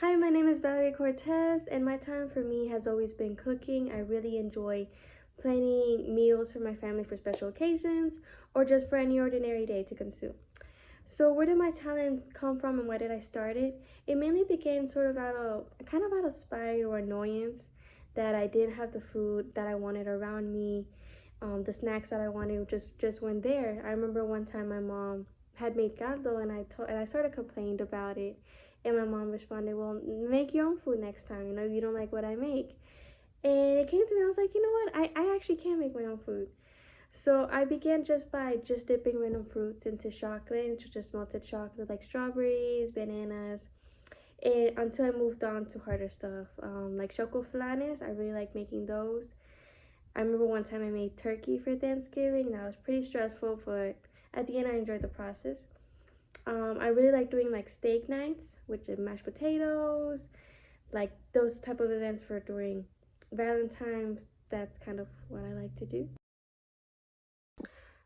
Hi, my name is Valerie Cortez, and my time for me has always been cooking. I really enjoy planning meals for my family for special occasions or just for any ordinary day to consume. So, where did my talent come from and why did I start it? It mainly began sort of out of spite or annoyance that I didn't have the food that I wanted around me. The snacks that I wanted just weren't there. I remember one time my mom had made caldo and I sort of complained about it, and my mom responded, "Well, make your own food next time. If you don't like what I make." And it came to me, I was like, you know what? I actually can make my own food. So I began just dipping random fruits into chocolate, into just melted chocolate like strawberries, bananas, and until I moved on to harder stuff like chocoflanes. I really like making those. I remember one time I made turkey for Thanksgiving. That was pretty stressful, but at the end I enjoyed the process. I really like doing like steak nights, which is mashed potatoes, like those type of events for during Valentine's. That's kind of what I like to do.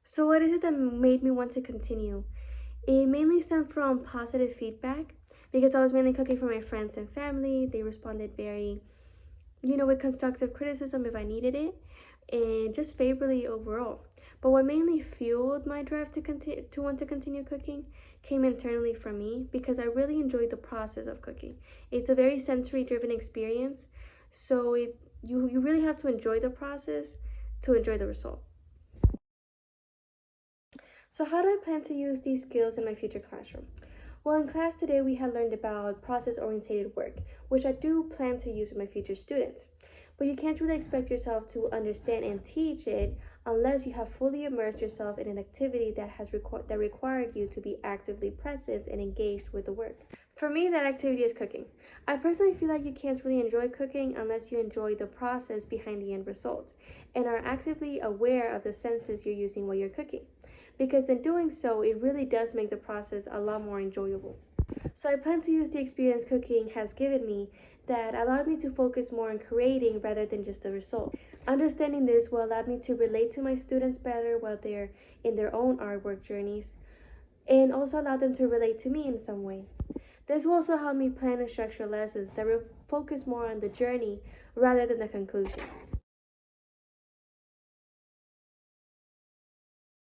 So, what is it that made me want to continue? It mainly stemmed from positive feedback because I was mainly cooking for my friends and family. They responded very, with constructive criticism if I needed it, and just favorably overall. But what mainly fueled my drive to want to continue cooking came internally from me because I really enjoyed the process of cooking. It's a very sensory driven experience, so you really have to enjoy the process to enjoy the result. So, how do I plan to use these skills in my future classroom? Well, in class today, we had learned about process oriented work, which I do plan to use with my future students. But you can't really expect yourself to understand and teach it unless you have fully immersed yourself in an activity that required you to be actively present and engaged with the work. For me, that activity is cooking. I personally feel like you can't really enjoy cooking unless you enjoy the process behind the end result and are actively aware of the senses you're using while you're cooking. Because in doing so, it really does make the process a lot more enjoyable. So I plan to use the experience cooking has given me that allowed me to focus more on creating rather than just the result. Understanding this will allow me to relate to my students better while they're in their own artwork journeys and also allow them to relate to me in some way. This will also help me plan and structure lessons that will focus more on the journey rather than the conclusion.